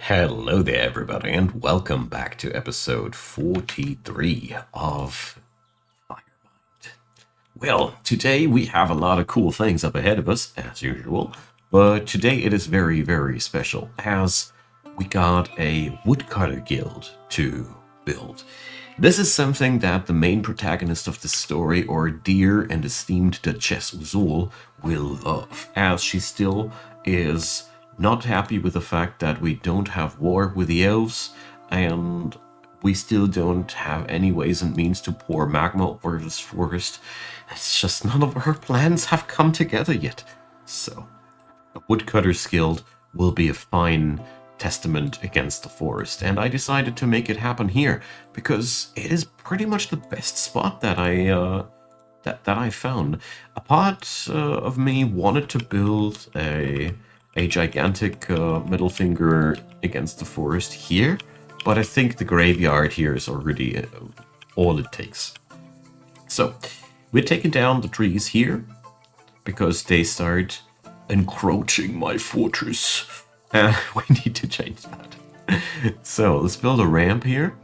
Hello there, everybody, and welcome back to episode 43 of Firemind. Well, today we have a lot of cool things up ahead of us, as usual, but today it is very, very special, as we got a woodcutter guild to build. This is something that the main protagonist of the story, our dear and esteemed Duchess Uzul, will love, as she still is not happy with the fact that we don't have war with the elves, and we still don't have any ways and means to pour magma over this forest. It's just none of our plans have come together yet. So, a woodcutter's guild will be a fine testament against the forest, and I decided to make it happen here because it is pretty much the best spot that I found. A part of me wanted to build a gigantic middle finger against the forest here, but I think the graveyard here is already all it takes. So we're taking down the trees here because they start encroaching my fortress. We need to change that. So let's build a ramp here.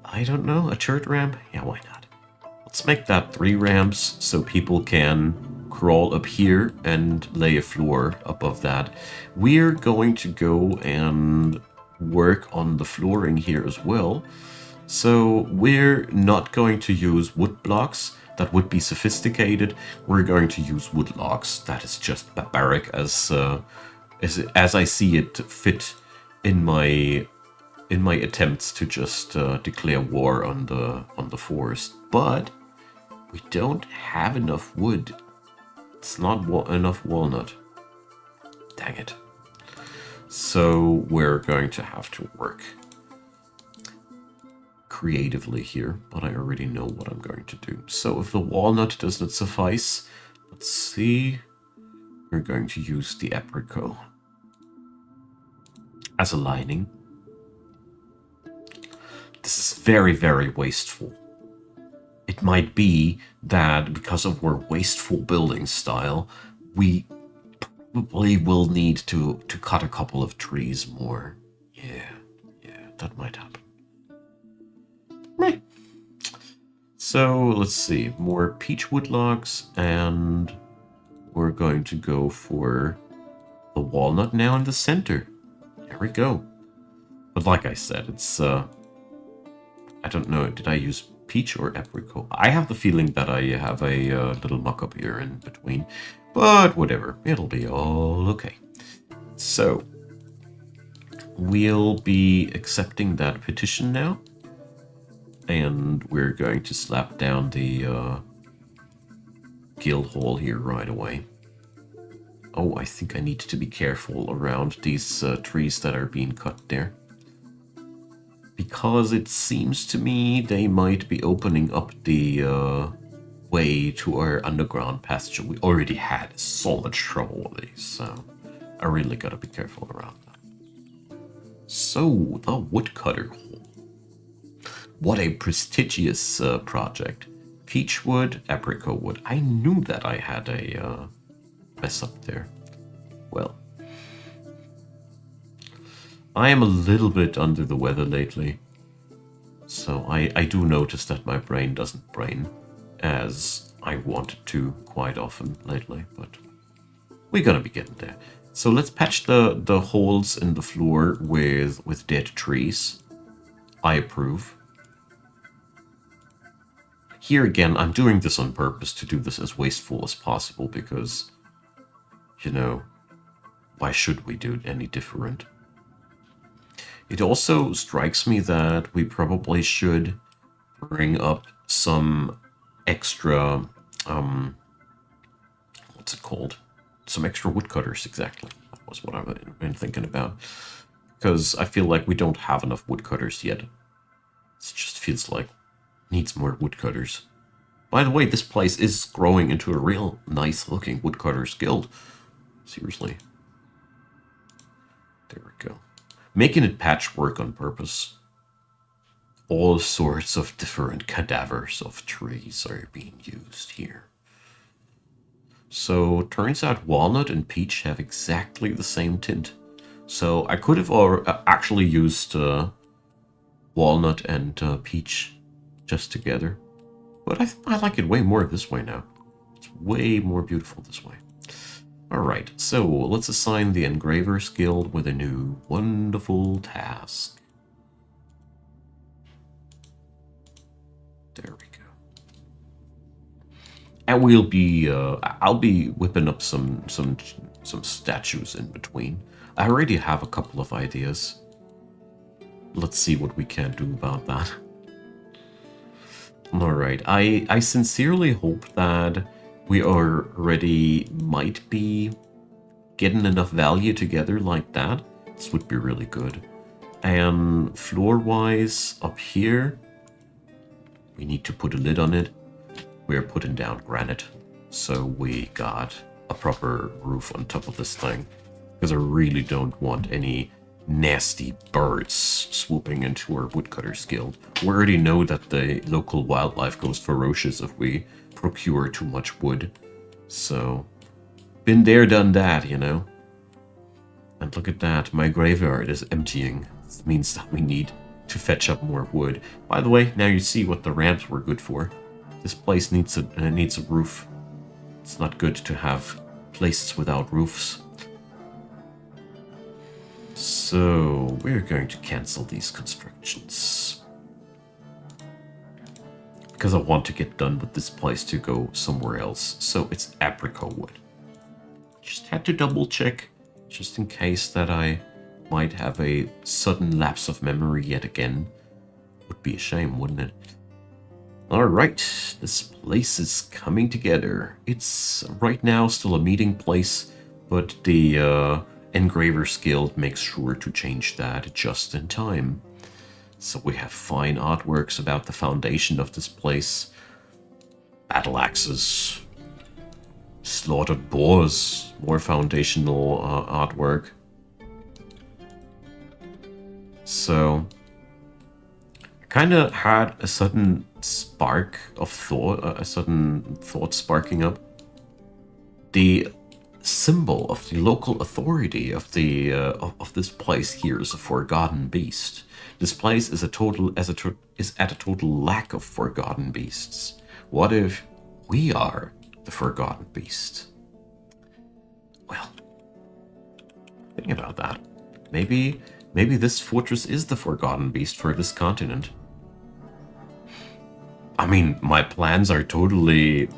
I don't know, a church ramp? Yeah, why not? Let's make that 3 ramps so people can crawl up here and lay a floor above that. We're going to go and work on the flooring here as well. So we're not going to use wood blocks. That would be sophisticated. We're going to use wood logs. That is just barbaric as I see it fit in my attempts to just declare war on the forest. But we don't have enough wood. It's not enough walnut. Dang it. So we're going to have to work creatively here, but I already know what I'm going to do. So if the walnut does not suffice, let's see. We're going to use the apricot as a lining. This is very, very wasteful. It might be that because of our wasteful building style, we probably will need to cut a couple of trees more. Yeah, that might happen. Right. So let's see, more peach wood logs, and we're going to go for the walnut now in the center. There we go. But like I said, it's I don't know, did I use peach or apricot? I have the feeling that I have a little mock-up here in between, but whatever, it'll be all okay. So we'll be accepting that petition now, and we're going to slap down the guild hall here right away. Oh, I think I need to be careful around these trees that are being cut there, because it seems to me they might be opening up the way to our underground pasture. We already had so much trouble with these, so I really gotta be careful around that. So, the woodcutter hole. What a prestigious project. Peach wood, apricot wood. I knew that I had a mess up there. Well, I am a little bit under the weather lately, so I do notice that my brain doesn't brain as I want it to quite often lately, but we're gonna be getting there. So let's patch the holes in the floor with dead trees. I approve. Here again, I'm doing this on purpose to do this as wasteful as possible because, you know, why should we do it any different? It also strikes me that we probably should bring up some extra, what's it called? Some extra woodcutters, exactly. That was what I've been thinking about. Because I feel like we don't have enough woodcutters yet. It just feels like needs more woodcutters. By the way, this place is growing into a real nice looking woodcutters guild. Seriously. There we go. Making it patchwork on purpose. All sorts of different cadavers of trees are being used here. So, turns out walnut and peach have exactly the same tint. So I could have actually used walnut and peach just together. But I like it way more this way now. It's way more beautiful this way. Alright, so let's assign the Engraver's Guild with a new wonderful task. There we go. And we'll be, I'll be whipping up some statues in between. I already have a couple of ideas. Let's see what we can do about that. Alright, I sincerely hope that we already might be getting enough value together like that. This would be really good. And floor-wise, up here, we need to put a lid on it. We're putting down granite, so we got a proper roof on top of this thing. Because I really don't want any nasty birds swooping into our woodcutter's guild. We already know that the local wildlife goes ferocious if we procure too much wood. So, been there, done that, you know. And look at that, my graveyard is emptying. This means that we need to fetch up more wood. By the way, now you see what the ramps were good for. This place needs a roof. It's not good to have places without roofs. So, we're going to cancel these constructions. Because I want to get done with this place to go somewhere else. So, it's apricot wood. Just had to double check, just in case that I might have a sudden lapse of memory yet again. Would be a shame, wouldn't it? Alright, this place is coming together. It's right now still a meeting place, but the Engraver's Guild makes sure to change that just in time. So we have fine artworks about the foundation of this place. Battle axes. Slaughtered boars. More foundational artwork. So, I kind of had a sudden spark of thought, a sudden thought sparking up. The symbol of the local authority of the of this place here is a forgotten beast. This place is at a total lack of forgotten beasts. What if we are the forgotten beast? Well, think about that. Maybe this fortress is the forgotten beast for this continent. I mean, my plans are totally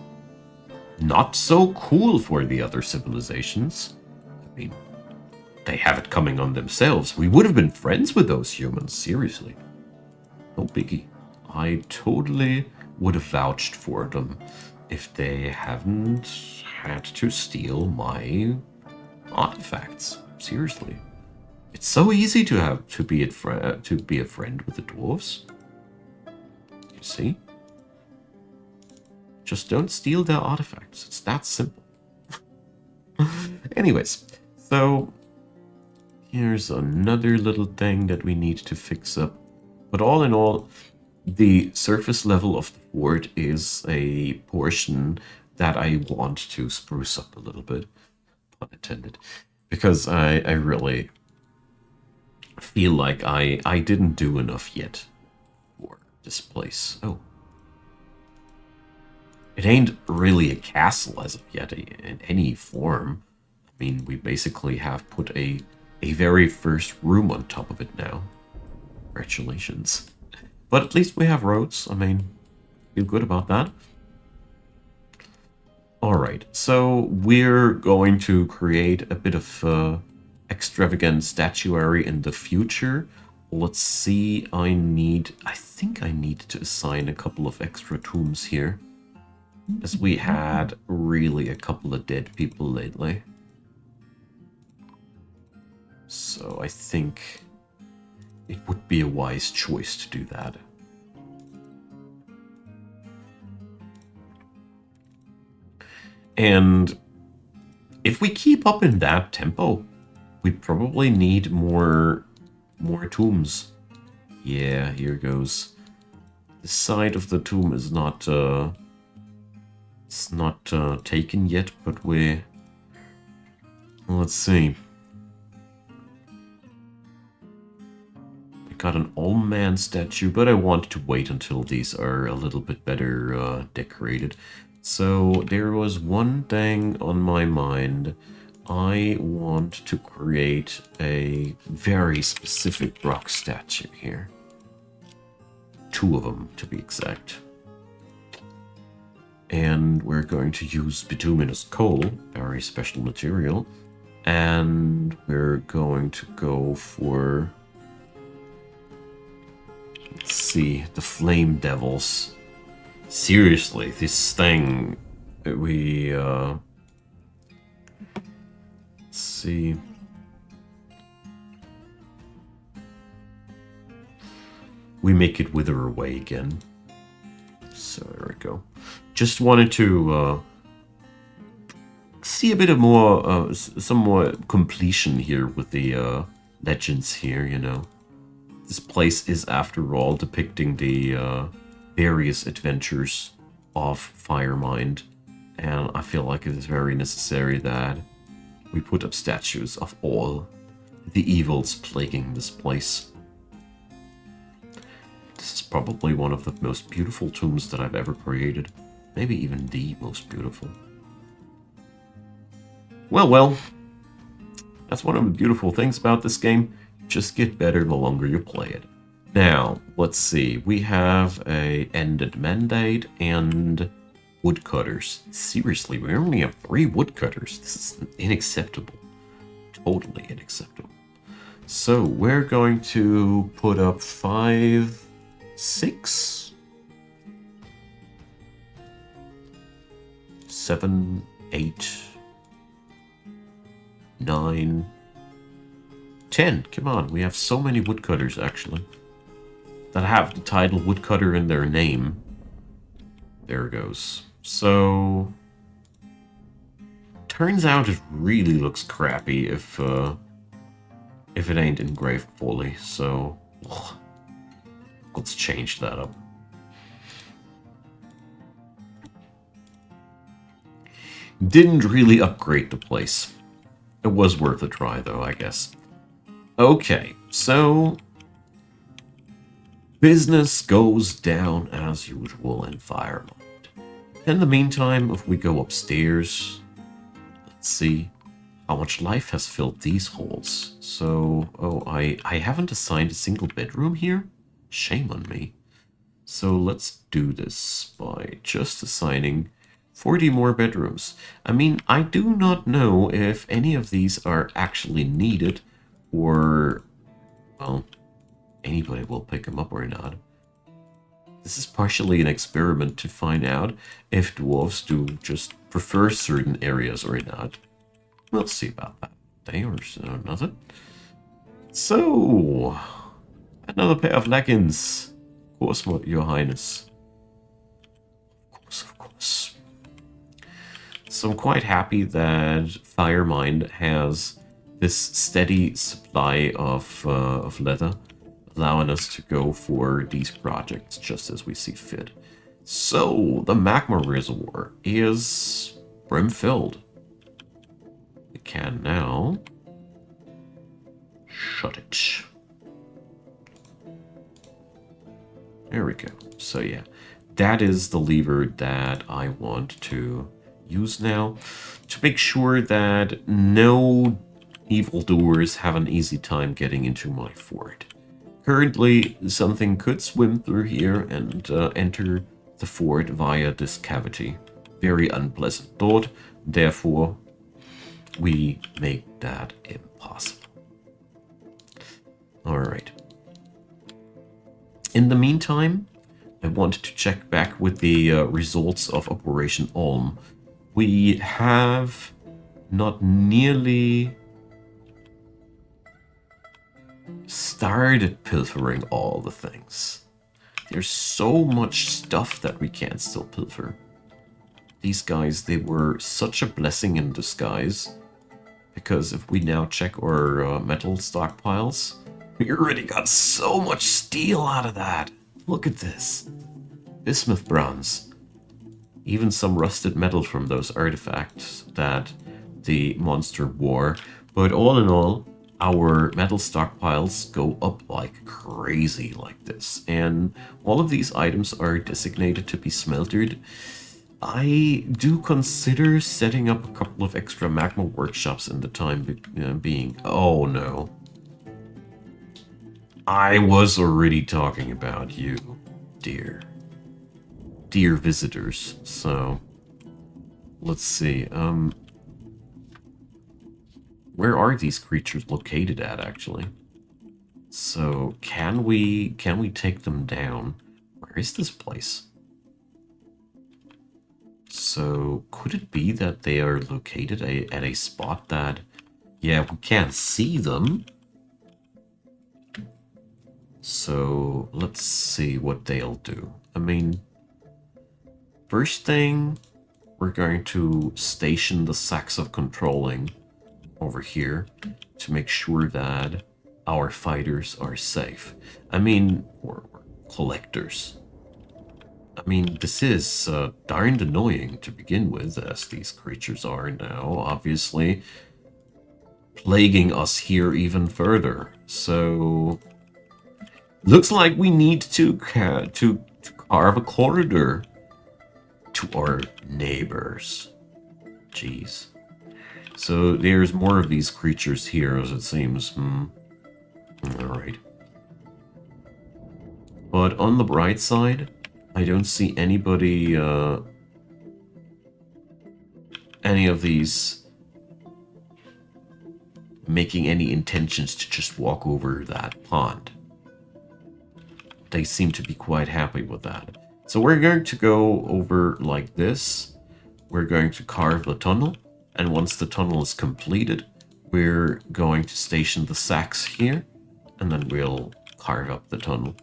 not so cool for the other civilizations. I mean, they have it coming on themselves. We would have been friends with those humans, seriously. No biggie. I totally would have vouched for them if they hadn't had to steal my artifacts. Seriously. It's so easy to be a friend with the dwarves. You see? Just don't steal their artifacts. It's that simple. Anyways, so here's another little thing that we need to fix up. But all in all, the surface level of the fort is a portion that I want to spruce up a little bit. Pun intended. Because I really feel like I didn't do enough yet for this place. Oh. It ain't really a castle as of yet in any form. I mean, we basically have put a very first room on top of it now. Congratulations. But at least we have roads. I mean, feel good about that. Alright, so we're going to create a bit of extravagant statuary in the future. Let's see, I think I need to assign a couple of extra tombs here. As we had really a couple of dead people lately. So I think it would be a wise choice to do that. And if we keep up in that tempo, we probably need more tombs. Yeah, here goes. The side of the tomb is not it's not taken yet, but let's see. got an old man statue, but I want to wait until these are a little bit better decorated. So there was one thing on my mind. I want to create a very specific rock statue here. 2 of them, to be exact. And we're going to use bituminous coal, very special material. And we're going to go for... Let's see, the Flame Devils. Seriously, this thing... Let's see... We make it wither away again. So there we go. Just wanted to see a bit of more, some more completion here with the legends here, you know. This place is, after all, depicting the various adventures of Firemind. And I feel like it is very necessary that we put up statues of all the evils plaguing this place. This is probably one of the most beautiful tombs that I've ever created. Maybe even the most beautiful. Well. That's one of the beautiful things about this game. You just get better the longer you play it. Now, let's see. We have a ended mandate and woodcutters. Seriously, we only have 3 woodcutters. This is unacceptable. Totally unacceptable. So, we're going to put up 5... 6, 7, 8, 9, 10. Come on, we have so many woodcutters actually that have the title woodcutter in their name. There it goes. So turns out it really looks crappy if it ain't engraved fully. So let's change that up. Didn't really upgrade the place. It was worth a try though, I guess. Okay, so business goes down as usual in Firemind. In the meantime, if we go upstairs, let's see how much life has filled these halls. So, I haven't assigned a single bedroom here? Shame on me. So let's do this by just assigning 40 more bedrooms. I mean, I do not know if any of these are actually needed or, well, anybody will pick them up or not. This is partially an experiment to find out if dwarves do just prefer certain areas or not. We'll see about that day or another. So, another pair of leggings. Of course, your highness. Of course. So I'm quite happy that Firemind has this steady supply of leather, allowing us to go for these projects just as we see fit. So, the magma reservoir is brim-filled. We can now shut it. There we go. So yeah, that is the lever that I want to use now to make sure that no evildoers have an easy time getting into my fort. Currently, something could swim through here and enter the fort via this cavity. Very unpleasant thought. Therefore, we make that impossible. Alright. In the meantime, I wanted to check back with the results of Operation Olm. We have not nearly started pilfering all the things. There's so much stuff that we can't still pilfer. These guys, they were such a blessing in disguise, because if we now check our metal stockpiles, we already got so much steel out of that. Look at this. Bismuth bronze. Even some rusted metal from those artifacts that the monster wore. But all in all, our metal stockpiles go up like crazy like this. And all of these items are designated to be smeltered. I do consider setting up a couple of extra magma workshops in the time being. Oh no. I was already talking about you, dear. Dear visitors. So, let's see. Where are these creatures located at, actually? So, can we take them down? Where is this place? So, could it be that they are located at a spot that, yeah, we can't see them? So, let's see what they'll do. I mean, first thing, we're going to station the sacks of controlling over here to make sure that our fighters are safe. I mean, we're collectors. I mean, this is darned annoying to begin with, as these creatures are now, obviously, plaguing us here even further. So, looks like we need to carve a corridor to our neighbors. Jeez. So, there's more of these creatures here, as it seems. Alright. But on the bright side, I don't see anybody, any of these making any intentions to just walk over that pond. They seem to be quite happy with that. So we're going to go over like this. We're going to carve the tunnel. And once the tunnel is completed, we're going to station the sacks here. And then we'll carve up the tunnel.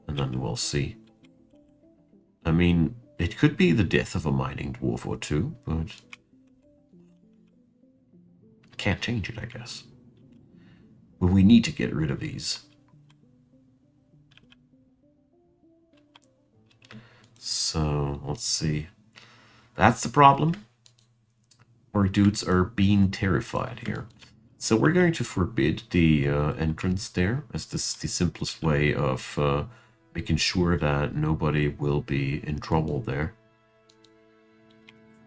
And then we'll see. I mean, it could be the death of a mining dwarf or two, but can't change it, I guess. But we need to get rid of these. So, let's see. That's the problem. Our dudes are being terrified here. So we're going to forbid the entrance there, as this is the simplest way of making sure that nobody will be in trouble there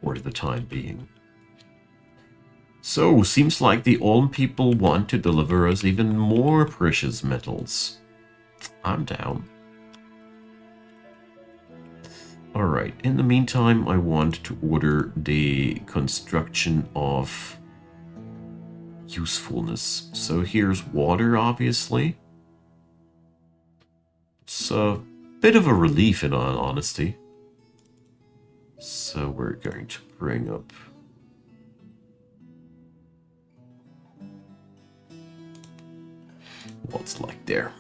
for the time being. So, seems like the Olm people want to deliver us even more precious metals. I'm down. Alright, in the meantime, I want to order the construction of usefulness. So here's water, obviously. It's a bit of a relief, in all honesty. So we're going to bring up... what's like there.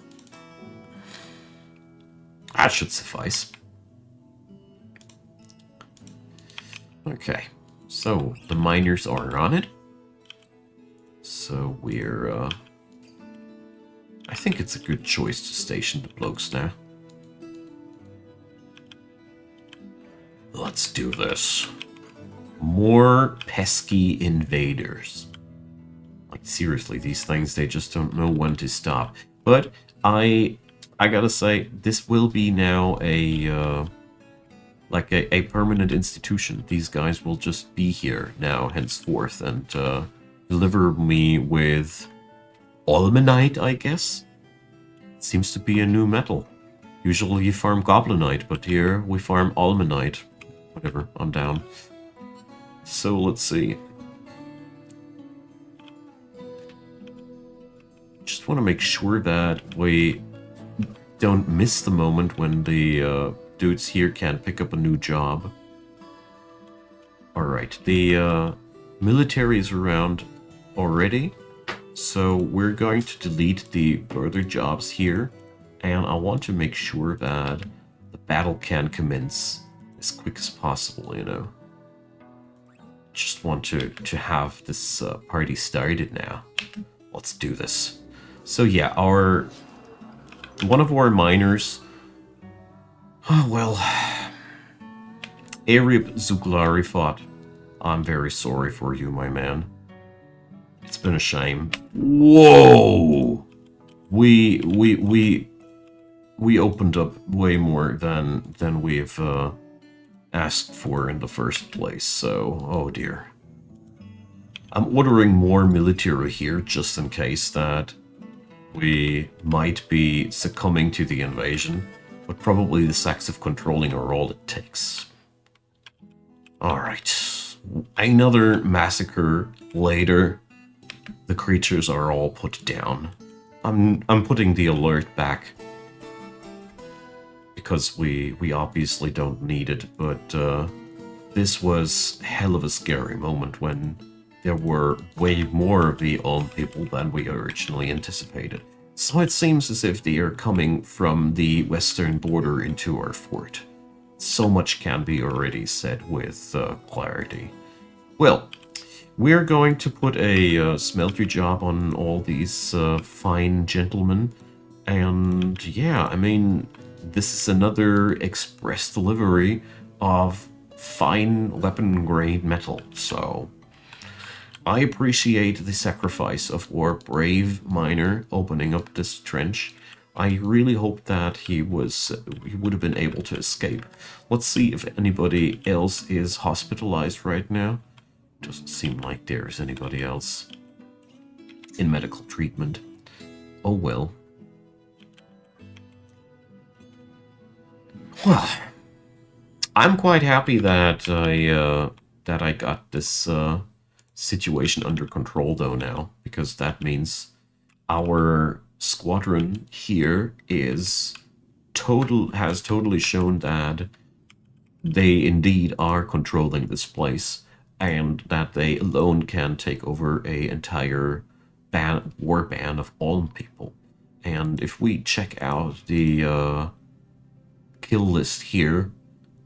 That should suffice. Okay, so the miners are on it. So we're, I think it's a good choice to station the blokes now. Let's do this. More pesky invaders. Like, seriously, these things, they just don't know when to stop. But I gotta say, this will be now a, like a permanent institution. These guys will just be here now, henceforth, and deliver me with OLMINITE, I guess? It seems to be a new metal. Usually you farm Goblinite, but here we farm OLMINITE. Whatever, I'm down. So let's see. Just want to make sure that we don't miss the moment when the dudes here can't pick up a new job. Alright, the military is around already, so we're going to delete the further jobs here, and I want to make sure that the battle can commence as quick as possible, you know. Just want to have this party started now. Let's do this. So yeah, one of our miners, oh well, Arib Zuglarifat, I'm very sorry for you, my man. It's been a shame. Whoa! We opened up way more than we've asked for in the first place, so oh dear. I'm ordering more military here just in case that we might be succumbing to the invasion, but probably the sacks of controlling are all it takes. Alright, another massacre later. The creatures are all put down. I'm putting the alert back because we obviously don't need it, but this was a hell of a scary moment when there were way more of the Ulm people than we originally anticipated. So it seems as if they are coming from the western border into our fort. So much can be already said with clarity. Well, we're going to put a smeltery job on all these fine gentlemen. And yeah, I mean, this is another express delivery of fine weapon-grade metal, so I appreciate the sacrifice of our brave miner opening up this trench. I really hope that he would have been able to escape. Let's see if anybody else is hospitalized right now. Doesn't seem like there's anybody else in medical treatment. Oh well. Well, I'm quite happy that I got this situation under control though now, because that means our squadron here has totally shown that they indeed are controlling this place, and that they alone can take over a entire war ban of all people. And if we check out the kill list here,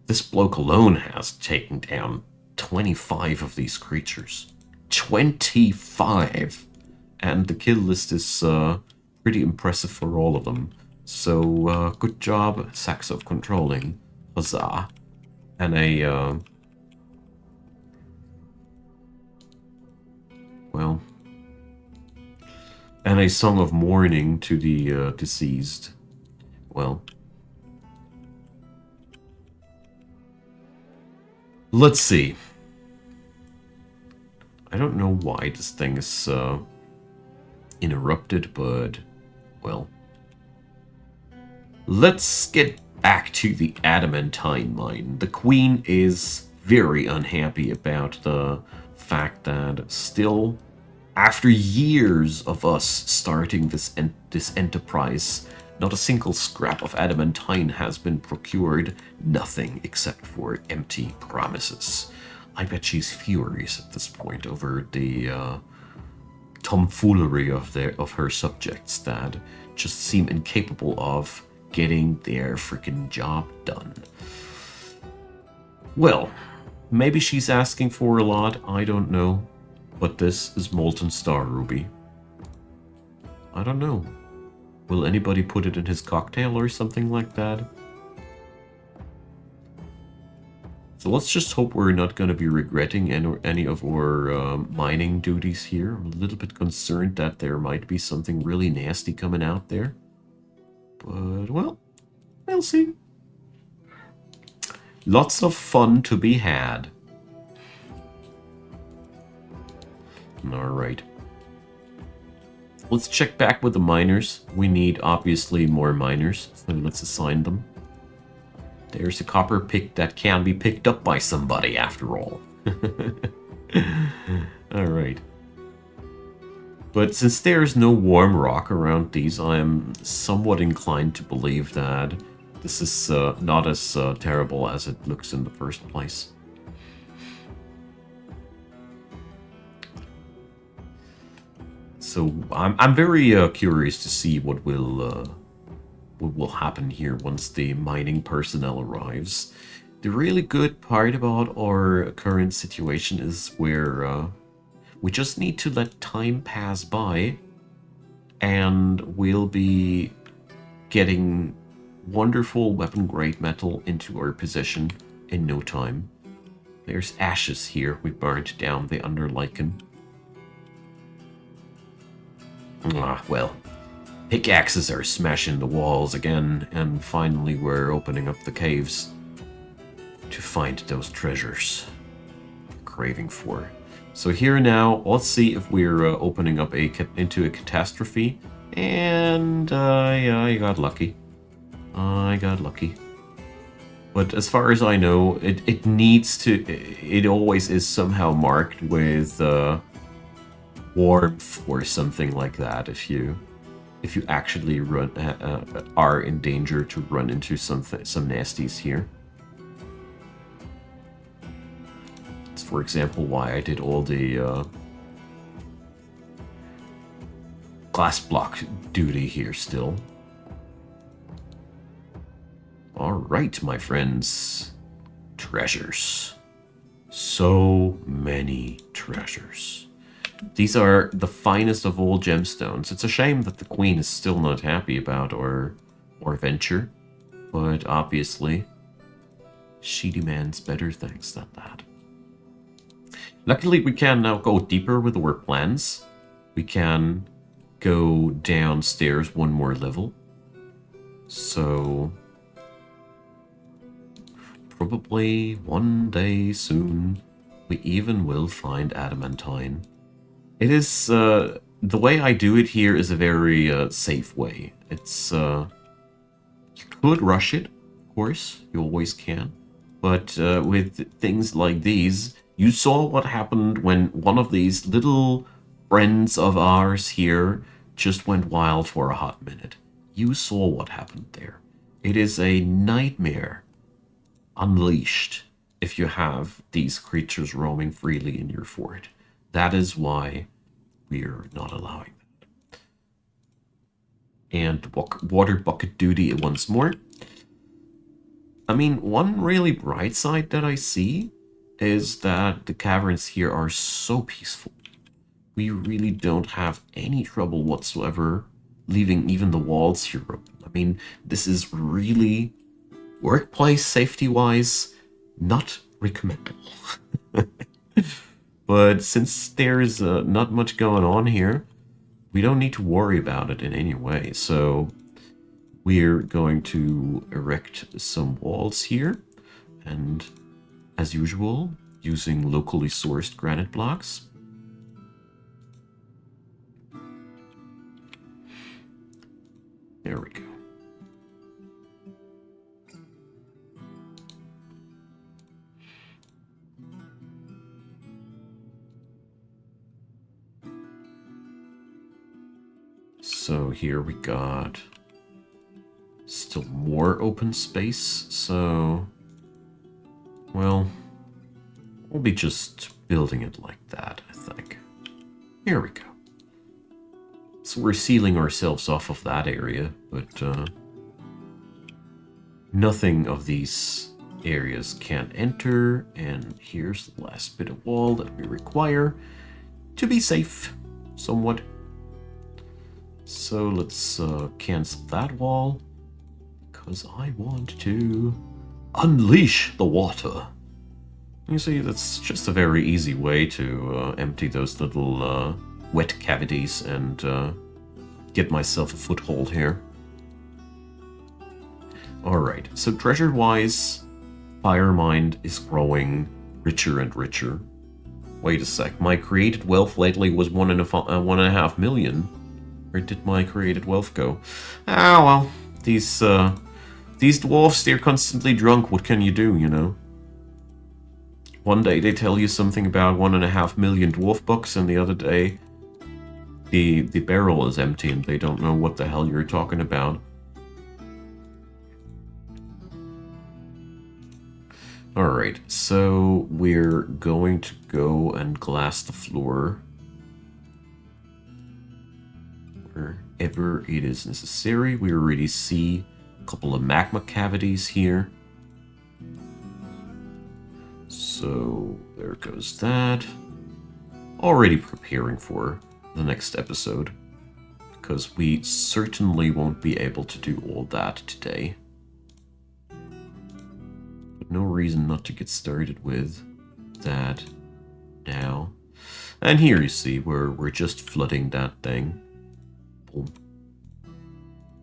this bloke alone has taken down 25 of these creatures. 25! And the kill list is pretty impressive for all of them. So, good job, Sacks of Controlling. Huzzah. And a, well, and a song of mourning to the deceased. Well, let's see. I don't know why this thing is interrupted, but, well. Let's get back to the adamantine mine. The Queen is very unhappy about the fact that still, after years of us starting this enterprise, not a single scrap of adamantine has been procured, nothing except for empty promises. I bet she's furious at this point over the tomfoolery of her subjects that just seem incapable of getting their freaking job done. Well, maybe she's asking for a lot, I don't know. But this is Molten Star Ruby. I don't know. Will anybody put it in his cocktail or something like that? So let's just hope we're not going to be regretting any of our mining duties here. I'm a little bit concerned that there might be something really nasty coming out there. But, well, we'll see. Lots of fun to be had. Alright. Let's check back with the miners. We need, obviously, more miners. So let's assign them. There's a copper pick that can be picked up by somebody, after all. Alright. But since there's no warm rock around these, I am somewhat inclined to believe that this is not as terrible as it looks in the first place. So I'm very curious to see what will happen here once the mining personnel arrives. The really good part about our current situation is where we just need to let time pass by, and we'll be getting wonderful weapon-grade metal into our possession in no time. There's ashes here. We burned down the Underlichen. Ah, well. Pickaxes are smashing the walls again, and finally we're opening up the caves to find those treasures we're craving for. So here now, let's see if we're opening up into a catastrophe. And yeah, I got lucky. I got lucky. But as far as I know, it needs to. It always is somehow marked with warmth or something like that. If you actually are in danger to run into some nasties here. That's, for example, why I did all the glass block duty here still. Alright, my friends. Treasures. So many treasures. These are the finest of all gemstones. It's a shame that the queen is still not happy about our venture, but obviously she demands better things than that. Luckily, we can now go deeper with our plans. We can go downstairs one more level. So probably one day soon, we even will find adamantine. It is, the way I do it here is a very safe way. It's, you could rush it, of course, you always can. But with things like these, you saw what happened when one of these little friends of ours here just went wild for a hot minute. You saw what happened there. It is a nightmare unleashed if you have these creatures roaming freely in your fort. That is why we're not allowing that. And water bucket duty once more. I mean, one really bright side that I see is that the caverns here are so peaceful. We really don't have any trouble whatsoever leaving even the walls here open. I mean, this is really, workplace safety-wise, not recommendable. But since there's not much going on here, we don't need to worry about it in any way. So we're going to erect some walls here, and as usual, using locally sourced granite blocks. There we go. So here we got still more open space, so, well, we'll be just building it like that, I think. Here we go. So we're sealing ourselves off of that area, but nothing of these areas can enter, and here's the last bit of wall that we require to be safe, somewhat. So let's cancel that wall, because I want to unleash the water. You see, that's just a very easy way to empty those little wet cavities and get myself a foothold here. Alright, so treasure-wise, Firemind is growing richer and richer. Wait a sec, my created wealth lately was 1.5 million. Where did my created wealth go? Ah, well, these dwarfs, they're constantly drunk. What can you do, you know? One day they tell you something about 1.5 million dwarf bucks, and the other day the barrel is empty and they don't know what the hell you're talking about. Alright, so we're going to go and glass the floor wherever it is necessary. We already see a couple of magma cavities here. So there goes that. Already preparing for the next episode, because we certainly won't be able to do all that today. But no reason not to get started with that now. And here you see we're just flooding that thing. home.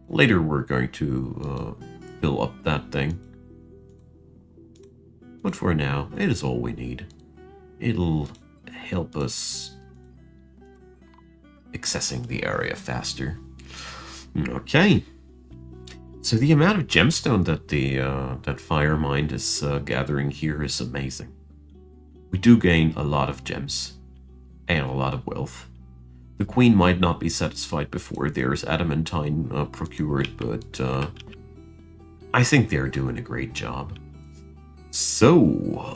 Later we're going to fill up that thing. But for now, it is all we need. It'll help us accessing the area faster. Okay. So the amount of gemstone that that Firemind is gathering here is amazing. We do gain a lot of gems and a lot of wealth. The queen might not be satisfied before there's adamantine procured, but I think they're doing a great job. So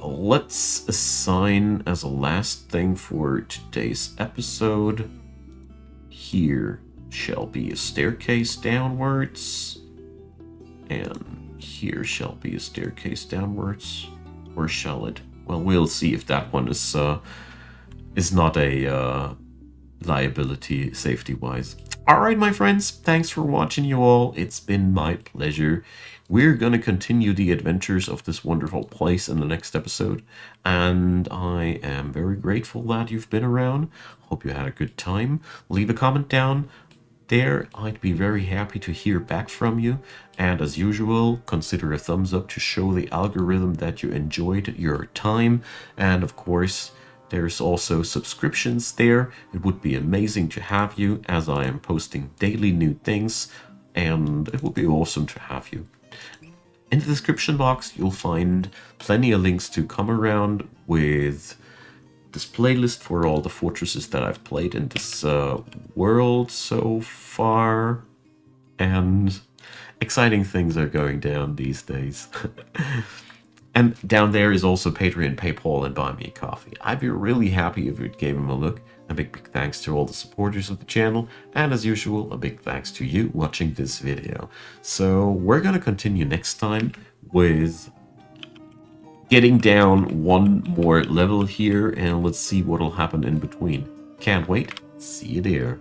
let's assign as a last thing for today's episode. Here shall be a staircase downwards, and here shall be a staircase downwards. Or shall it? Well, we'll see if that one is not a liability safety-wise. Alright, my friends, thanks for watching, you all. It's been my pleasure. We're going to continue the adventures of this wonderful place in the next episode, and I am very grateful that you've been around. Hope you had a good time. Leave a comment down there. I'd be very happy to hear back from you, and as usual, consider a thumbs up to show the algorithm that you enjoyed your time. And of course, there's also subscriptions there. It would be amazing to have you, as I am posting daily new things, and it would be awesome to have you. In the description box, you'll find plenty of links to come around with this playlist for all the fortresses that I've played in this world so far. And exciting things are going down these days. And down there is also Patreon, PayPal, and Buy Me a Coffee. I'd be really happy if you gave them a look. A big thanks to all the supporters of the channel, and as usual, a big thanks to you watching this video. So we're gonna continue next time with getting down one more level here, and let's see what'll happen in between. Can't wait. See you there.